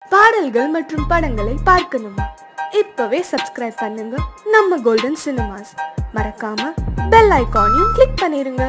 பாடல்கள் மற்றும் படங்களை பார்க்கணுமா? இப்பவே சப்ஸ்கிரைப் பண்ணுங்க நம்ம கோல்டன் சினிமாஸ். மறக்காம பெல் ஐகானையும் கிளிக் பண்ணிருங்க.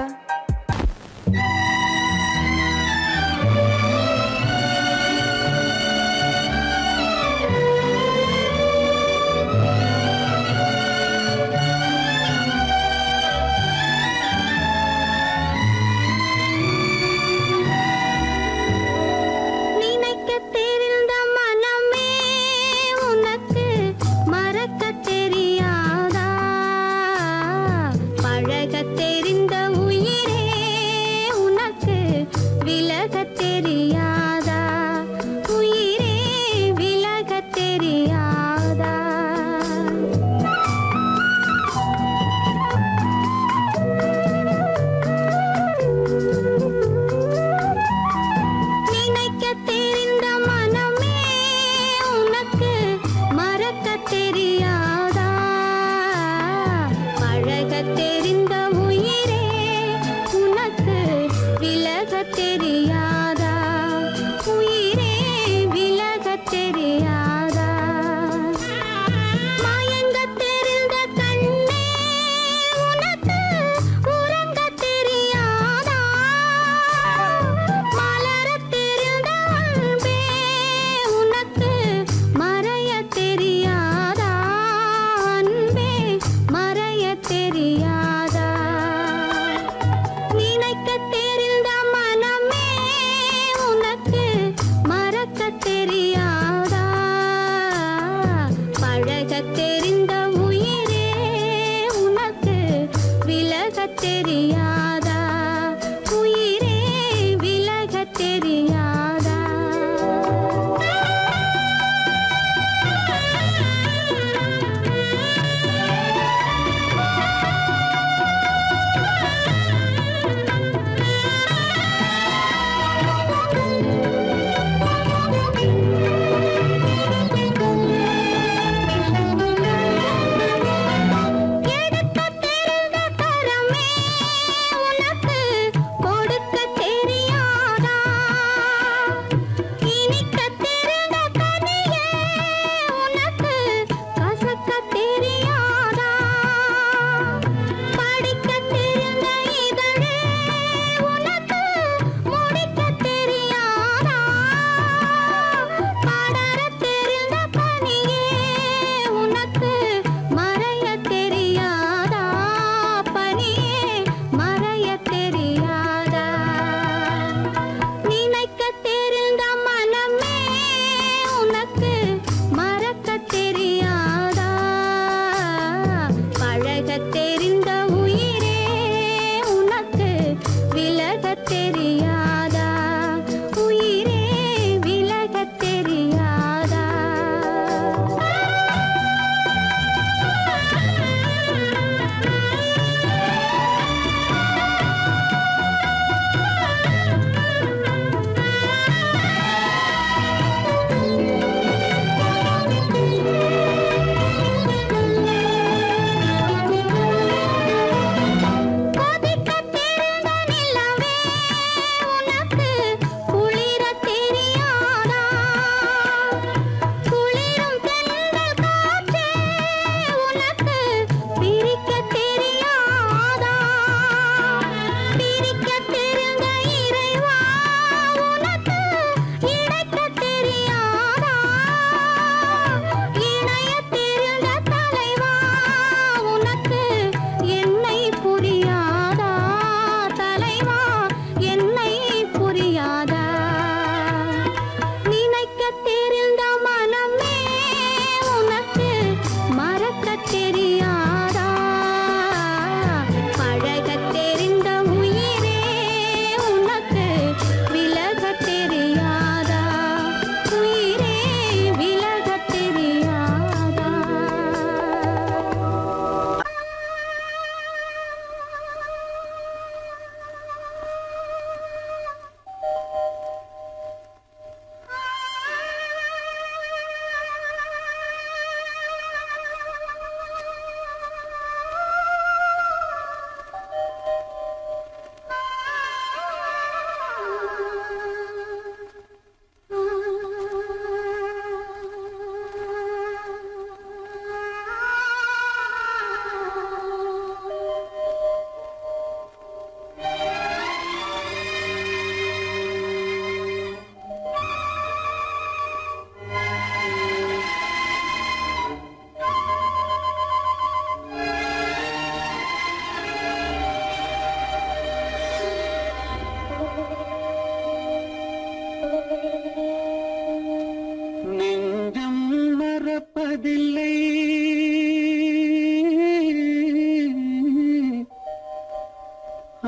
மறப்பதில்லை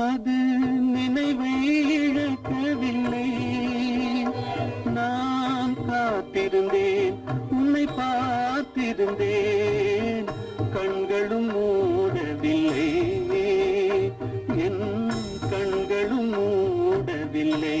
அது நினைவை இழக்கவில்லை நான் காத்திருந்தேன் உன்னை பார்த்திருந்தேன் கண்களும் மூடவில்லை என் கண்களும் மூடவில்லை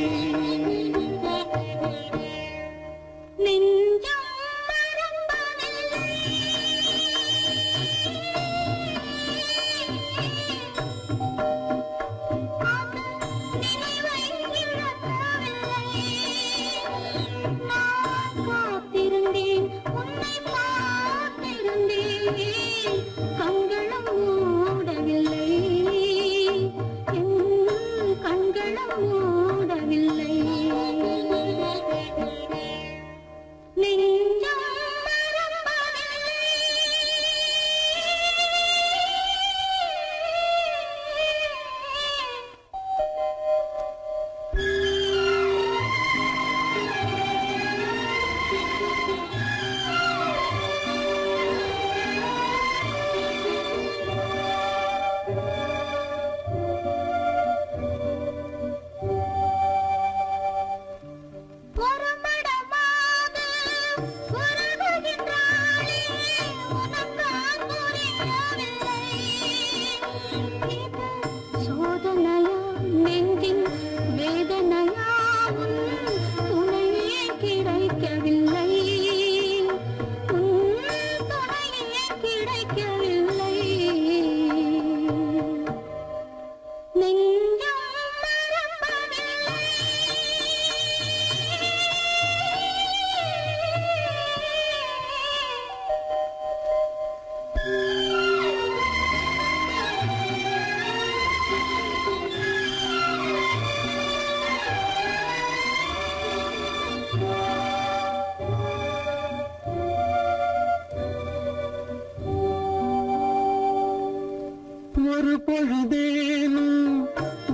ஒரு பொழுதேனும்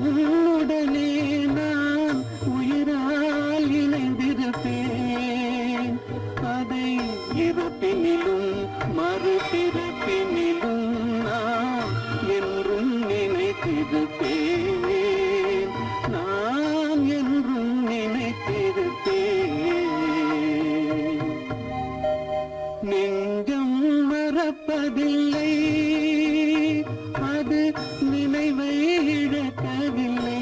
உன்னுடனே நான் உயிரால் இணைந்திருப்பேன் அதை இறப்பினிலும் மறுபிறப்பினிலும் நான் என்றும் நினைத்திருப்பேன் நான் என்றும் நினைத்திருப்பேன் நெஞ்சம் மறப்பதில்லை அது நினைவை இழக்கவில்லை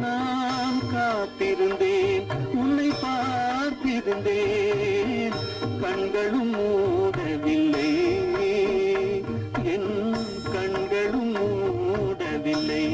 நான் காத்திருந்தேன் உன்னை பார்த்திருந்தேன் கண்களும் மூடவில்லை என் கண்களும் மூடவில்லை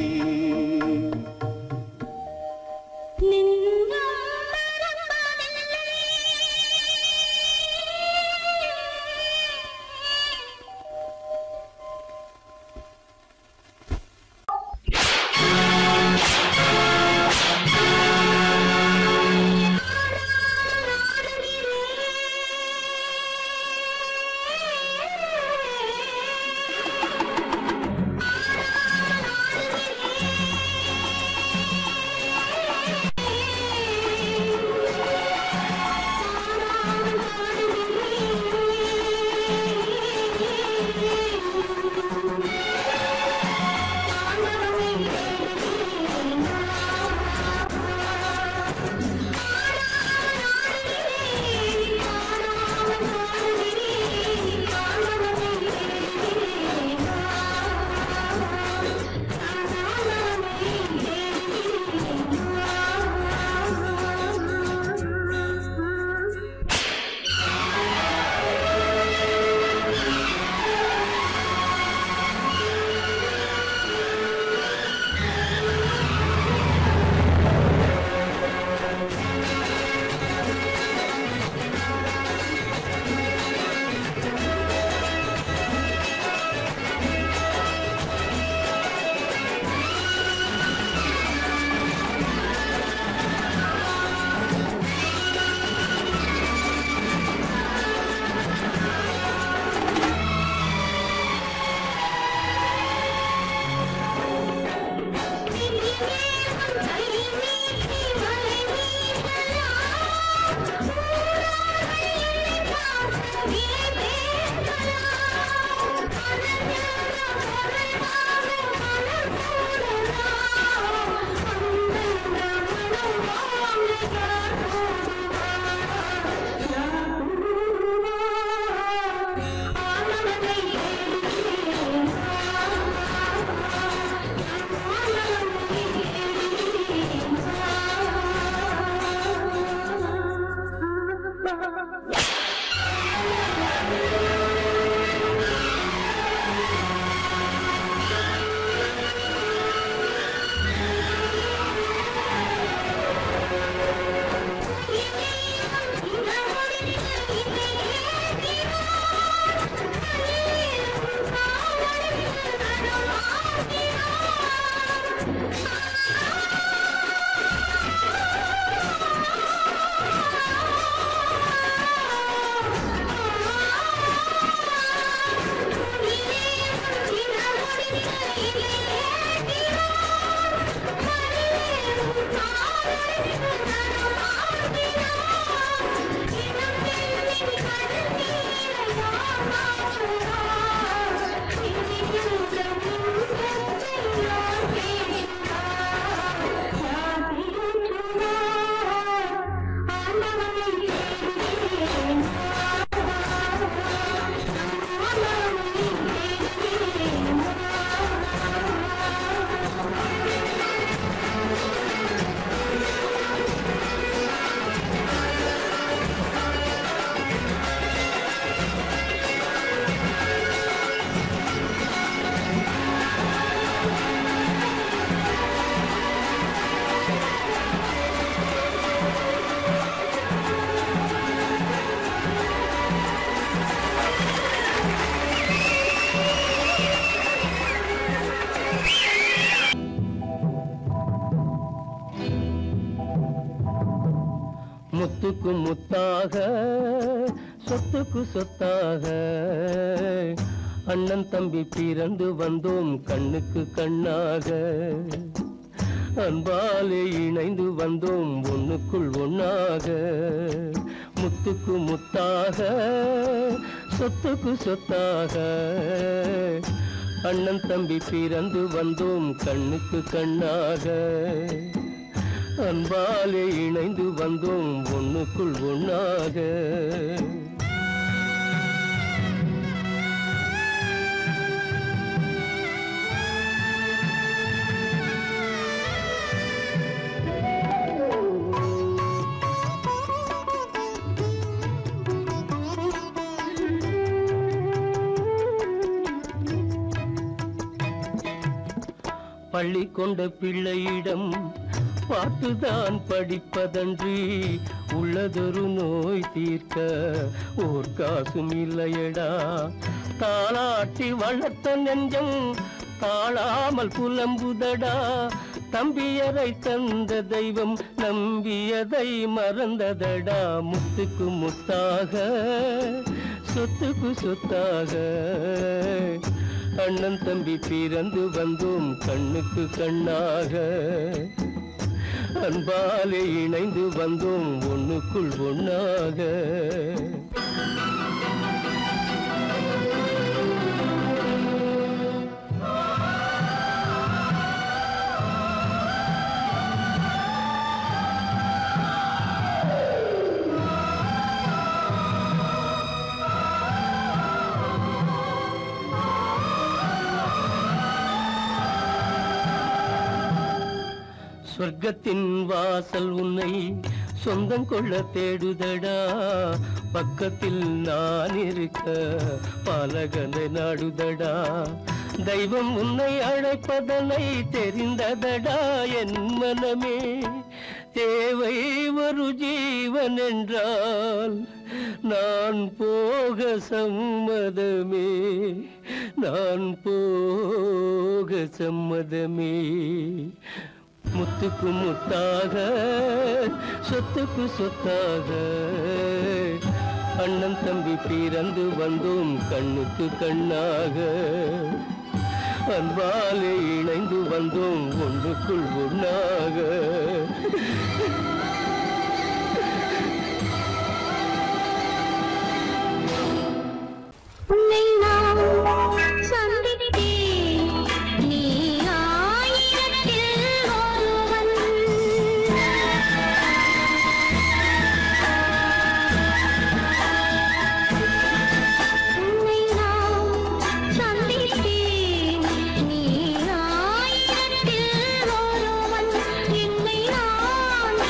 முத்துக்கு முத்தாக சொத்துக்கு சொத்தாக அண்ணன் தம்பி பிறந்து வந்தோம் கண்ணுக்கு கண்ணாக அன்பாலே இணைந்து வந்தோம் ஒண்ணுக்குள் ஒண்ணாக முத்துக்கு முத்தாக சொத்துக்கு சொத்தாக அண்ணன் தம்பி பிறந்து வந்தோம் கண்ணுக்கு கண்ணாக அன்பாலே இணைந்து வந்தோம் ஒண்ணுக்குள் ஒண்ணாக பள்ளி கொண்ட பிள்ளையிடம் பார்த்துதான் படிப்பதன்றி உள்ளதொரு நோய் தீர்க்க ஓர் காசும் இல்லையடா தாளாட்டி வளர்த்த நெஞ்சம் தாழாமல் புலம்புதடா தம்பியரை தந்த தெய்வம் நம்பியதை மறந்ததடா முத்துக்கு முத்தாக சொத்துக்கு சொத்தாக அண்ணன் தம்பி பிறந்து வந்தோம் கண்ணுக்கு கண்ணாக அன்பாலே இணைந்து வந்தோம் ஒண்ணுக்குள் ஒண்ணாக சொர்க்கத்தின் வாசல் உன்னை சொந்தம் கொள்ள தேடுதடா பக்கத்தில் நான் இருக்க பாலகனை நாடுதடா தெய்வம் உன்னை அழைப்பதனை தெரிந்ததடா என் மனமே தேவை ஒரு ஜீவன் என்றால் நான் போக சம்மதமே நான் போக சம்மதமே முத்துக்கு முத்தாக சொத்துக்கு சொத்தாக அண்ணன் தம்பி பிறந்து வந்தோம் கண்ணுக்கு கண்ணாக அன்பாலே இணைந்து வந்தோம் ஒன்றுக்குள் ஒண்ணாக உன்னை நான் சந்தித்தேன் நீ ஆயிரத்தில் ஒருவன் உன்னை நான் சந்தித்தேன் நீ ஆயிரத்தில் ஒருவன் என்னை நான்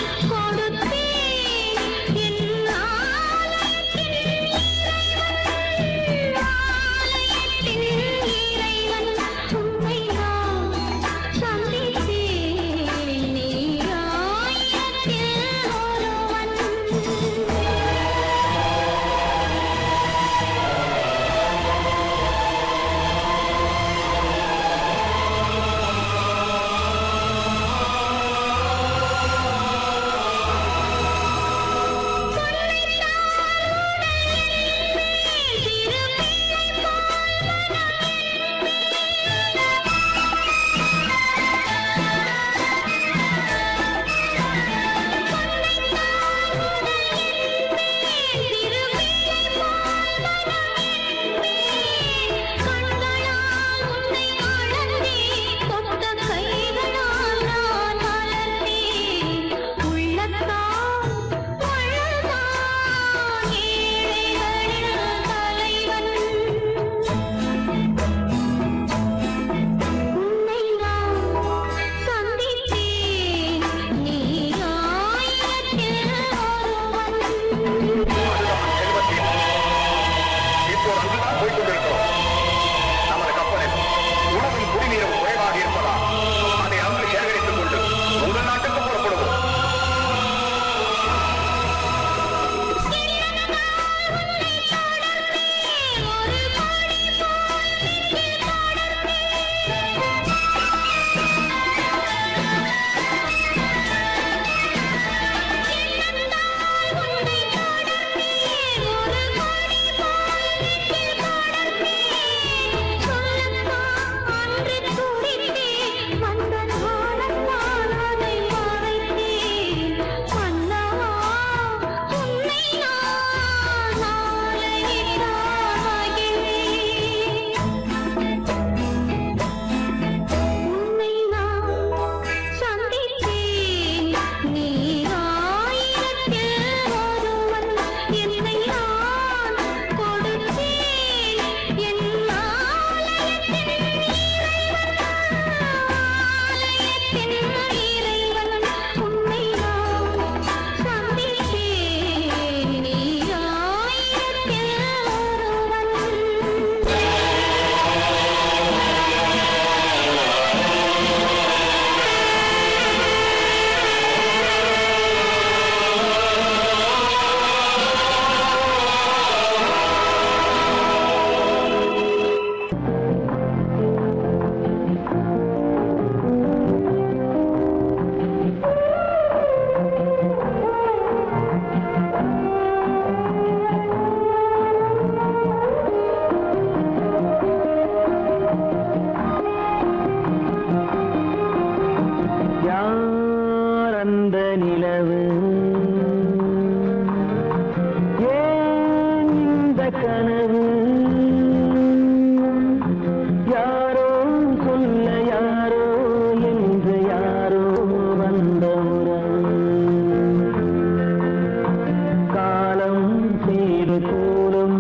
செய்த கோலம்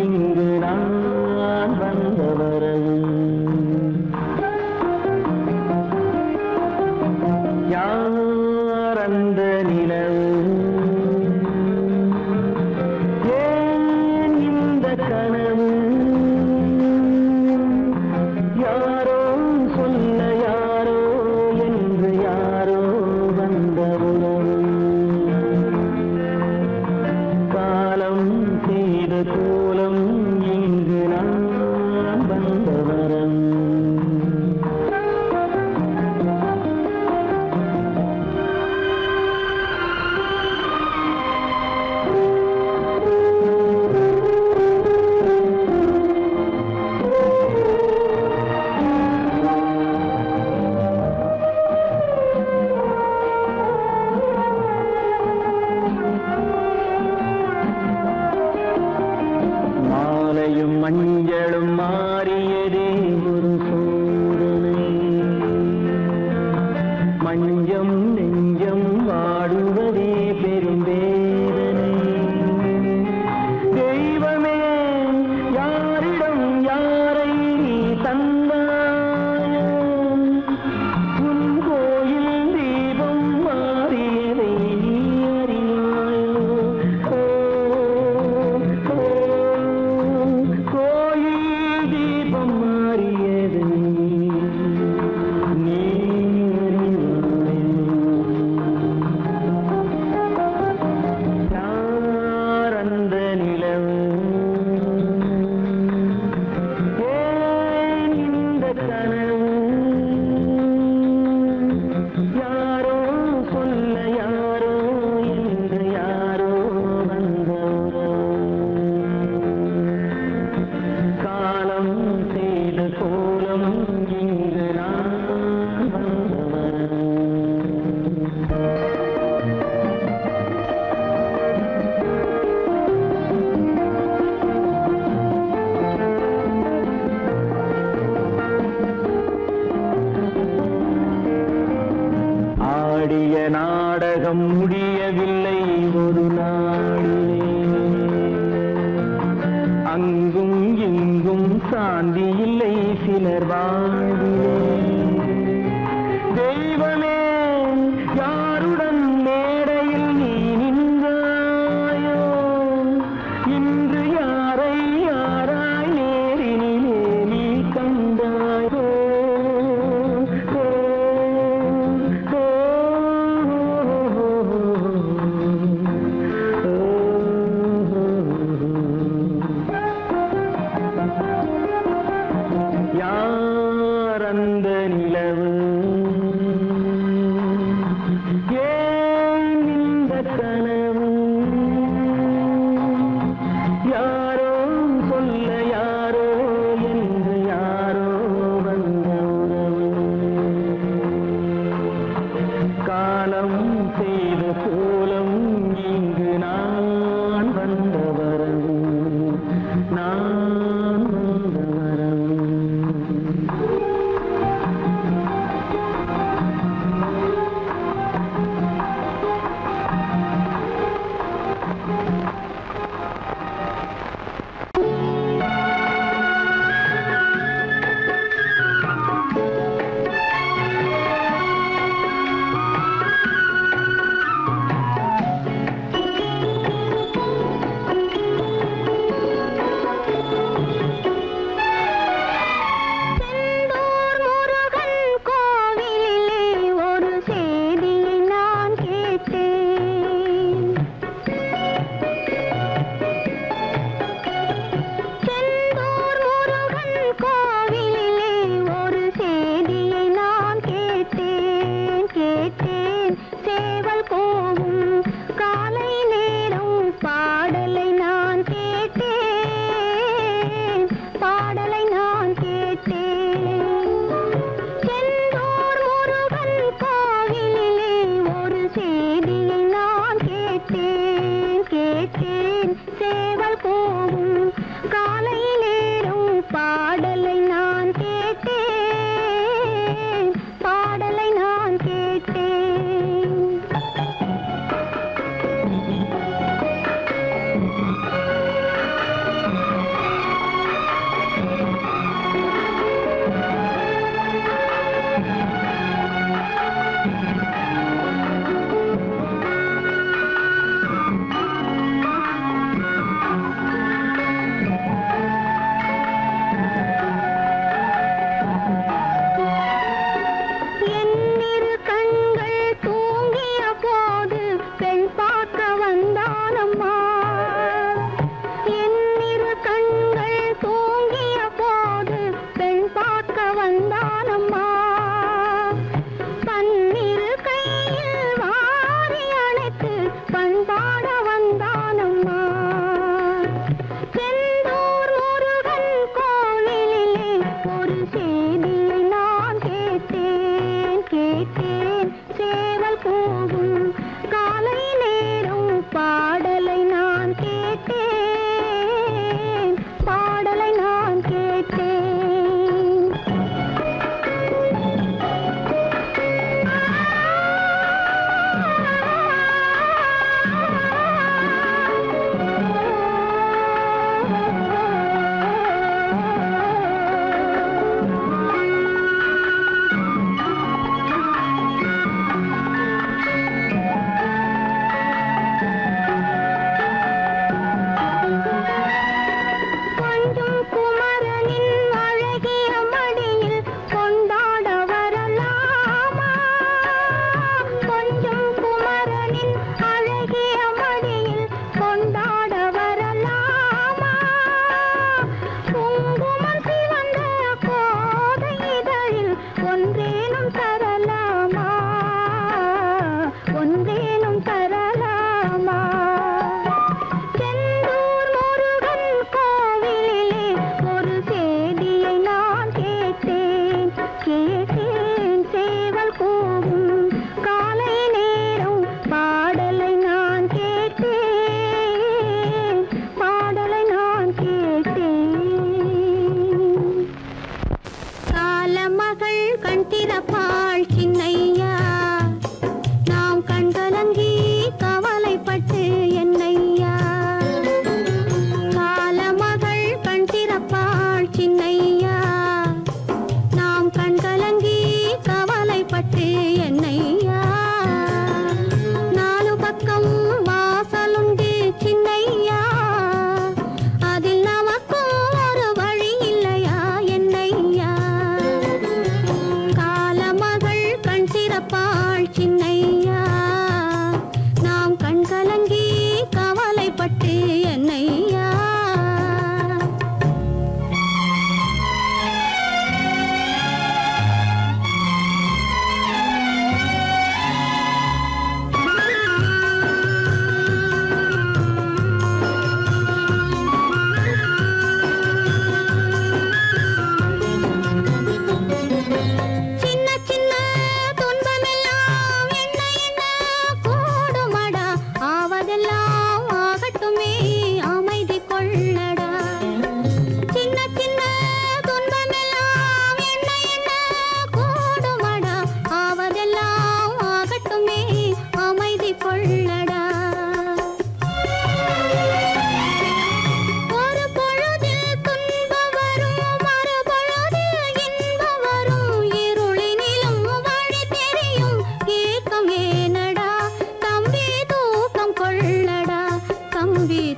இங்கு நான் வந்தவரவு யார் அந்த நிலவு ஏன் இந்த கனவு யாரோ சொல்ல யாரோ என்று யாரோ வந்த உறவு காலம் செய்த கோலம் இங்கு நான் வந்தவரம் மஞ்சளும் மாறியதே ஒரு சோதனை மஞ்சம் நெஞ்சம் வாடுவதே பெரும் வேதனை தெய்வமே யாரிடம் யாரை தந்தாயோ உன் கோயில் தீபம் மாறியதை நீ அறியாயோ ஆடிய நாடகம் முடியவில்லை ஒரு நாளிலே அங்கும் இங்கும் சாந்தி இல்லை சிலர் வாழ்விலே தெய்வமே யாருடன் மேடையில் நீ நின்றாயோ இன்று யாரை யாராய் நேரினிலே நீ கண்டாயோ யார் அந்த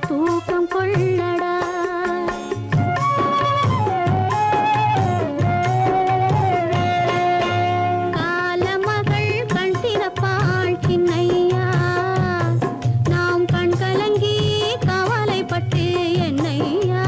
தூக்கம் கொள்ளடா. காலமகள் கண் திறப்பாள் சின்னையா, நாம் கண் கலங்கி கவலைப்பட்டு என்னையா.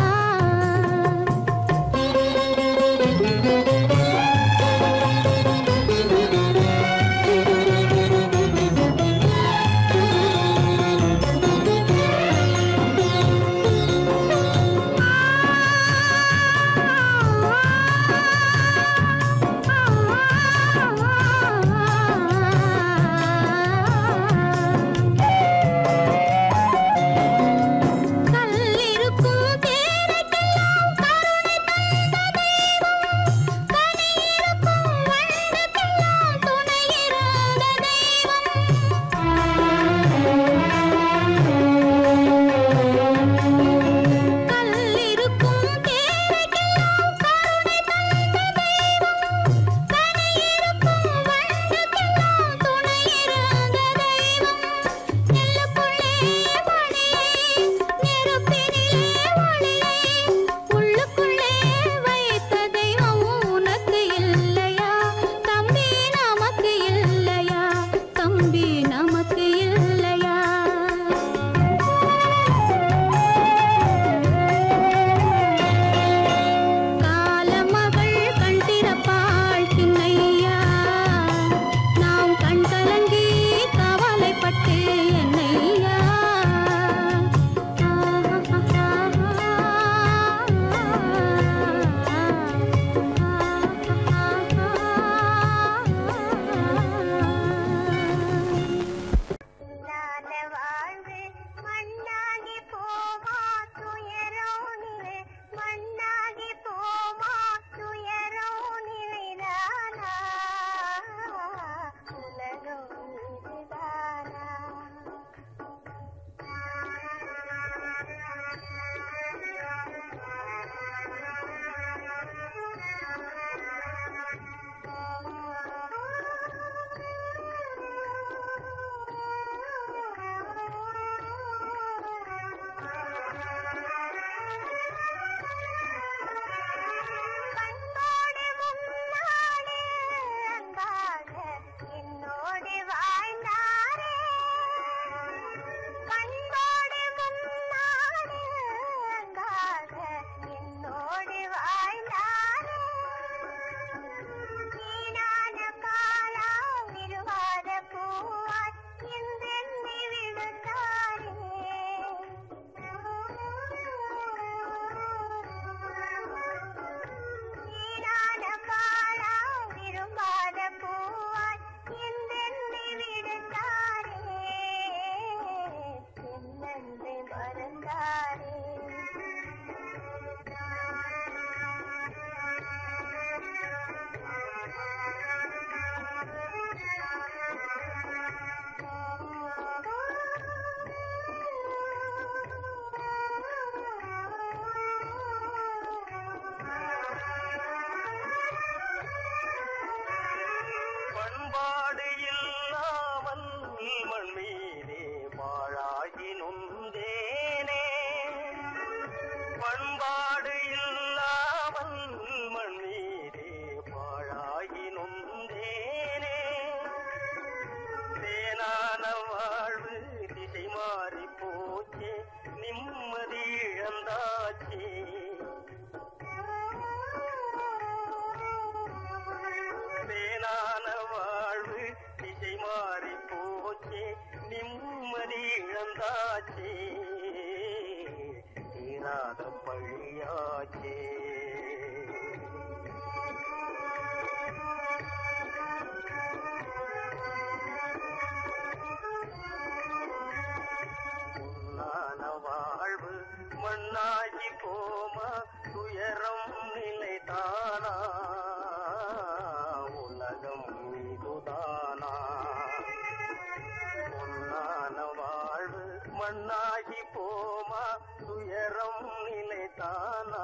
மண்ணாகி போமா துயரம் நிலைத்தானா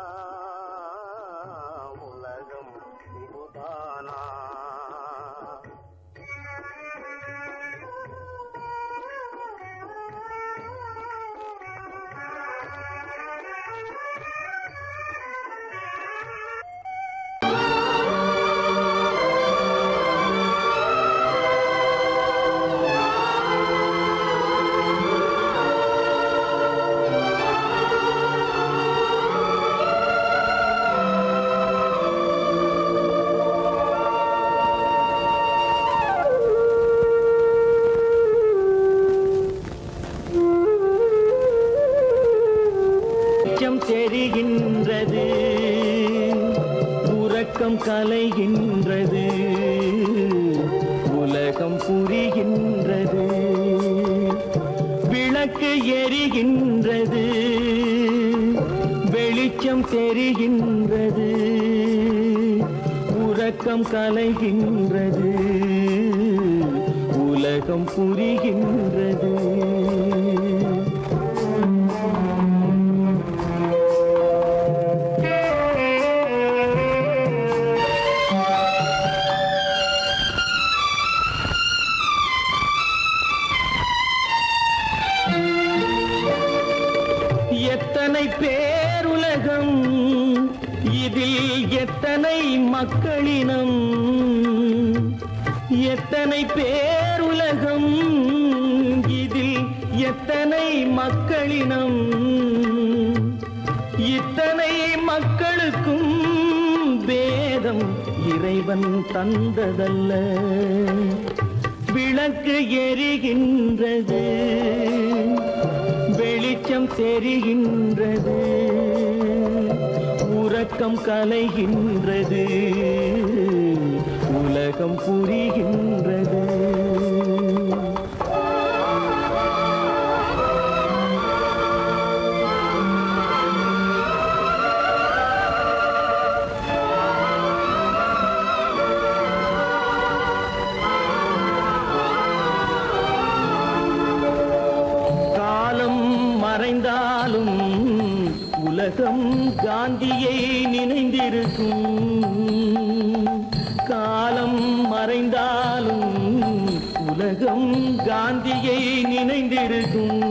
உலகம் இதுதானா வெளிச்சம் தெரிகின்றது, உறக்கம் கலைகின்றது, உலகம் புரிகின்றது. விளக்கு எரிகின்றது, வெளிச்சம் தெரிகின்றது, உறக்கம் கலைகின்றது, உலகம் புரிகின்றது. எத்தனை பேருலகம், இதில் எத்தனை மக்களினம், எத்தனை பேருலகம், இதில் எத்தனை மக்களினம், இத்தனை மக்களுக்கும் வேதம் இறைவன் தந்ததல்ல. விளக்கு எரிகின்றது, வெளிச்சம் தெரிகின்றது, உறக்கம் கலைகின்றது, உலகம் புரிகின்றது. மறைந்தாலும் உலகம் காந்தியை நினைந்திருக்கும், காலம் மறைந்தாலும் உலகம் காந்தியை நினைந்திருக்கும்.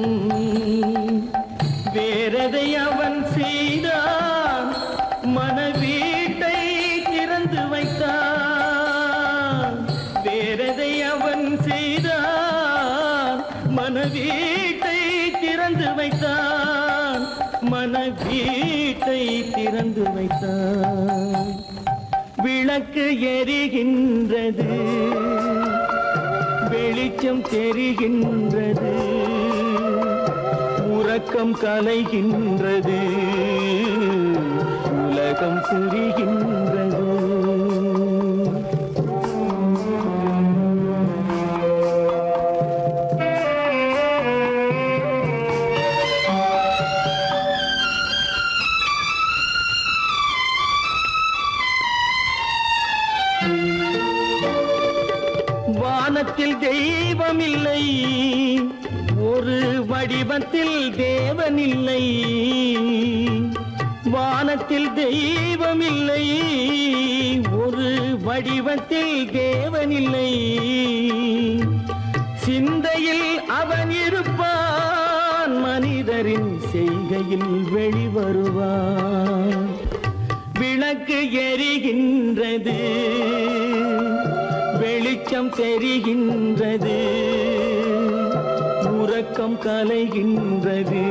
வேறதை அவன் செய்தான், மனவீட்டை திறந்து வைத்தான். வேறதை அவன் செய்தான், மனவீட்டை திறந்து வைத்தான், மனவீட்டை திறந்து வைத்தான். விளக்கு எரிகின்றது, வெளிச்சம் தெரிகின்றது, உறக்கம் கலைகின்றது, உலகம் புரிகின்றது. வானத்தில் தெய்வமில்லை, ஒரு வடிவத்தில் தேவனில்லை. வானத்தில் தெய்வமில்லை, ஒரு வடிவத்தில் தேவனில்லை. சிந்தையில் அவன் இருப்பான், மனிதரின் செய்கையில் வெளிவருவான். விளக்கு எரிகின்றது, வெளிச்சம் தெரிகின்றது, உறக்கம் கலைகின்றது,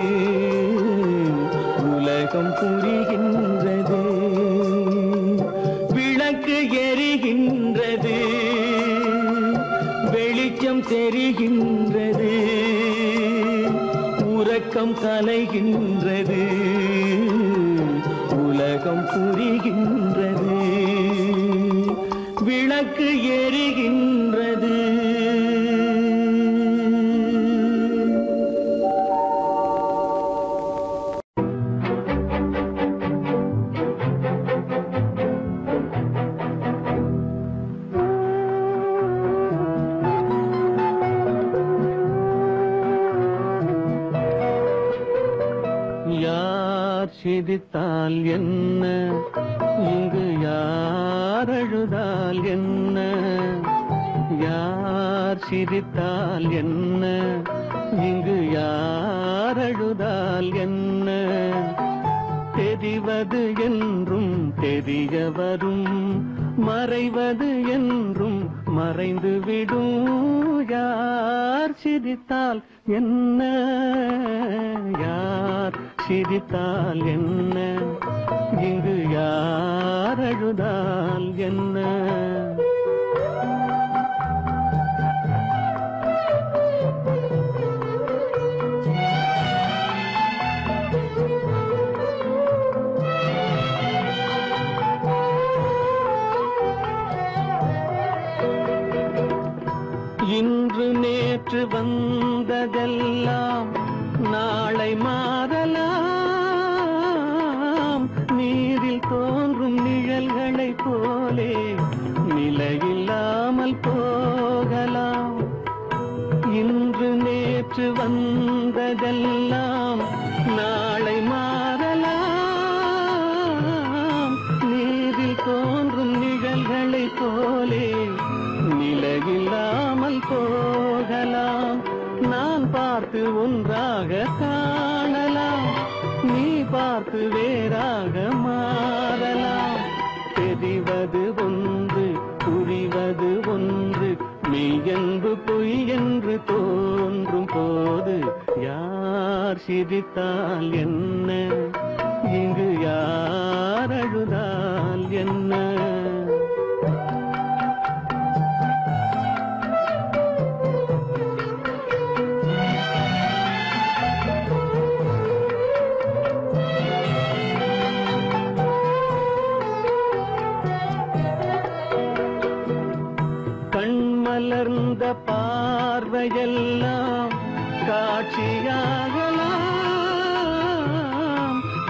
உலகம் புரிகின்றது. விளக்கு எரிகின்றது, வெளிச்சம் தெரிகின்றது, உறக்கம் கலைகின்றது, உலகம் புரிகின்றது. விளக்கு எரிகின்றது. யார் சிரித்தால் என்ன, இங்கு யார் அழுதால் என்ன, யார் சிரித்தால் என்ன, இங்கு யார் அழுதால் என்ன, தெரிவது என்றும் தெரிய வரும், மறைவது என்றும் மறைந்துவிடும். யார் சிரித்தால் என்ன, யார் சிரித்தால் என்ன, இங்கு யார் அழுதால் என்ன. பார்த்து வேறாக மாறலாம். தெரிவது ஒன்று புரிவது ஒன்று, மெய்யென்பு பொய் என்று தோன்றும் போது யார் சிரித்தால் என்ன, இங்கு யார் அழுதால் என்ன? கண்மலர்ந்த பார்வையெல்லாம் காட்சியாகலாம்,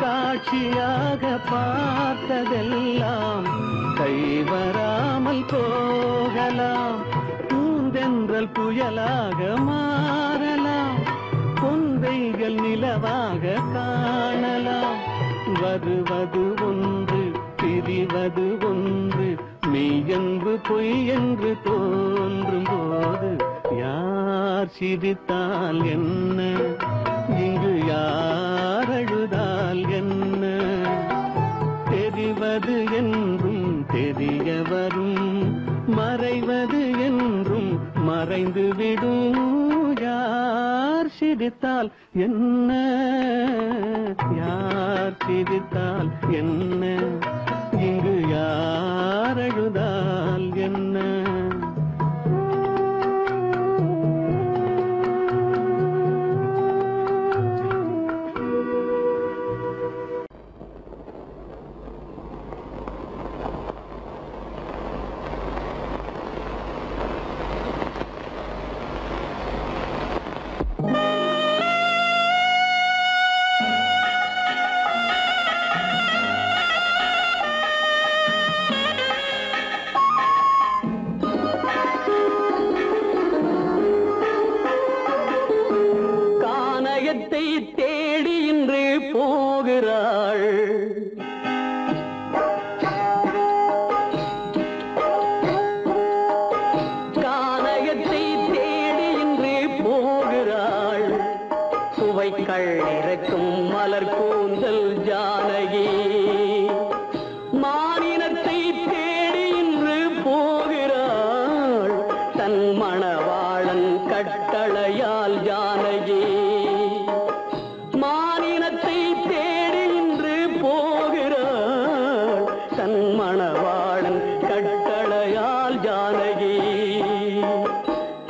காட்சியாக பார்த்ததெல்லாம் கைவராமல் போகலாம். பூந்தென்றல் புயலாக மாறலாம், பொந்தைகள் நிலவாக காணலாம். வருவது ஒன்று பிரிவது ஒன்று, மெய்யென்பு பொய் என்று தோன்றும் போது யார் சிரித்தால் என்ன, இங்கு யார் அழுதால் என்ன? தெரிவது என்றும் தெரிய வரும், மறைவது என்றும் மறைந்துவிடும். யார் சிரித்தால் என்ன, யார் சிரித்தால் என்ன, இங்கு யார் அழுதால் என்ன? தேடி இன்று போகிறாள், கானகத்தை தேடி இன்று போகிறாள். சுவைக்கள் இறக்கும் மலர் கூந்தல் ஜானகி, மானினத்தை தேடி இன்று போகிறாள். தன் மணவாளன் கட்டளையால் ஜானகி, மானினத்தை தேடி இன்று போகிறாள். தன் மணவாளன் கட்டளையால் ஜானகி,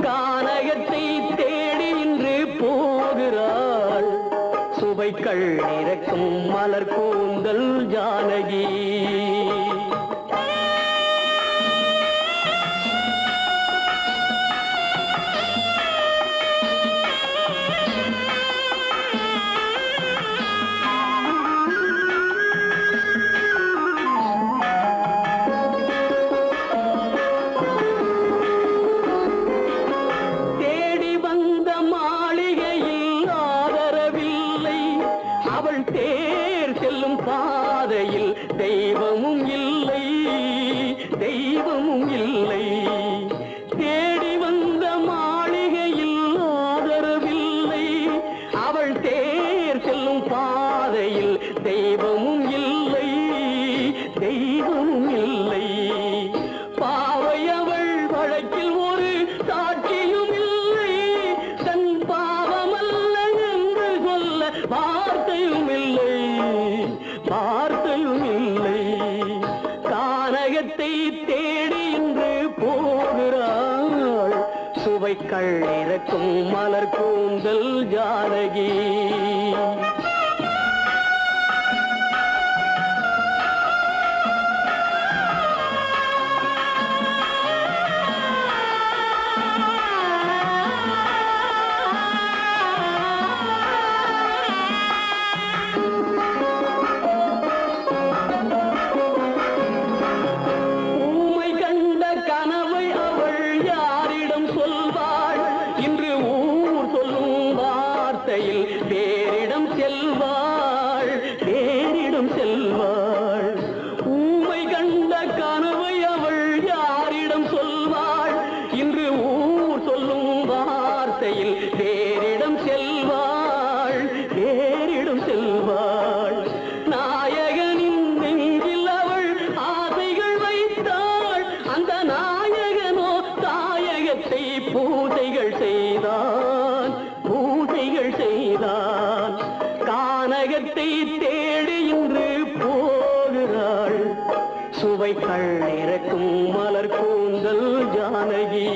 கானகத்தை தேடி இன்று போகிறாள். சுவைக்கள் இறக்கும் மலர் கூந்தல் ஜானகி. தெய்வமும் இல்லை, தெய்வமும் இல்லை. தேடி வந்த மாளிகையில் ஆதரவில்லை, அவள் தேர் செல்லும் பாதையில் தெய்வமும் இல்லை, தெய்வமும் இல்லை. பாவை அவள் வழக்கில் ஒரு சாட்சியும் இல்லை, தன் பாவமல்ல என்று சொல்ல வார்த்தையும் இல்லை, வார்த்தையும் இல்லை. கானகத்தை தேடி இன்று போகிறாள். சுவைக்கள் இறக்கும் மலர் கூந்தல் ஜானகி. வேறிடம் தேடி இன்று போகிறாள் சுவைகள் இறக்கும் மலர் கூந்தல் ஜானகி.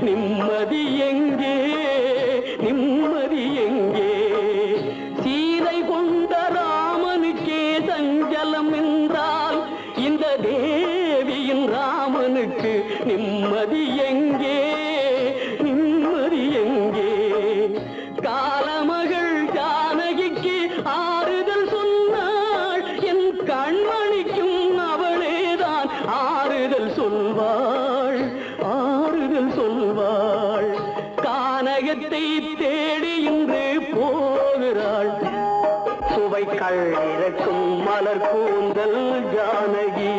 நிம்மதி எங்கே நிம்மதி எங்கே சீதை கொண்ட ராமனுக்கே சஞ்சலம் என்றால் இந்த தேவியின் ராமனுக்கு நிம்மதி எங்கே நிம்மதி எங்கே காலமகள் ஜானகிக்கு ஆறுதல் சொன்னாள் என் கண்மணிக்கும் அவளேதான் ஆறுதல் சொல்வாள் சொல்வாள். கானகத்தை தேடி இன்று போகிறாள் சுவைகள் இறக்கும் மலர் கூந்தல் ஜானகி.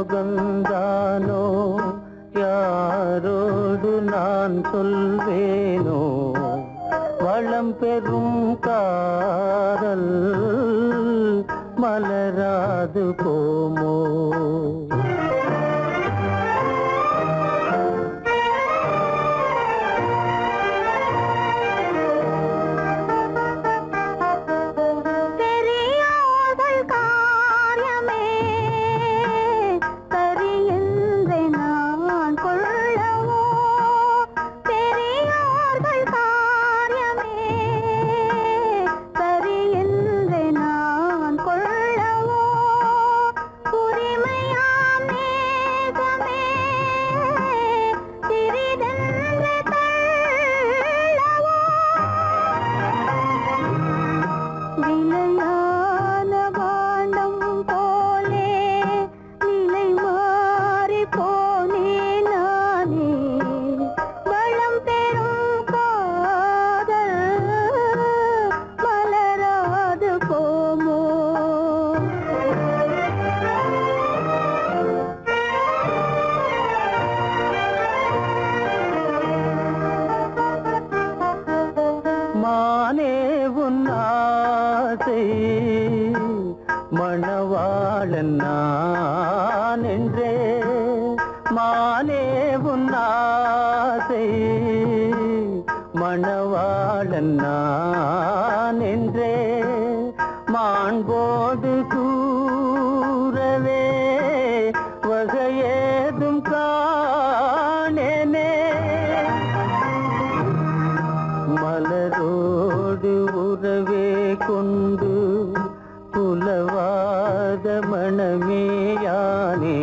சோகந்தானோ யாரோடு நான் சொல்வேனோ வளம் பெறும் காதல் மலராது போமோ. மணவாளன் நான் என்றே மானே உன்னாசை மணவாளன் நான் என்றே மாண்போடு கூறவே வகையேதும் காணேனே மலரோடு உறவே கொண்டு புலவாத மணமேயானே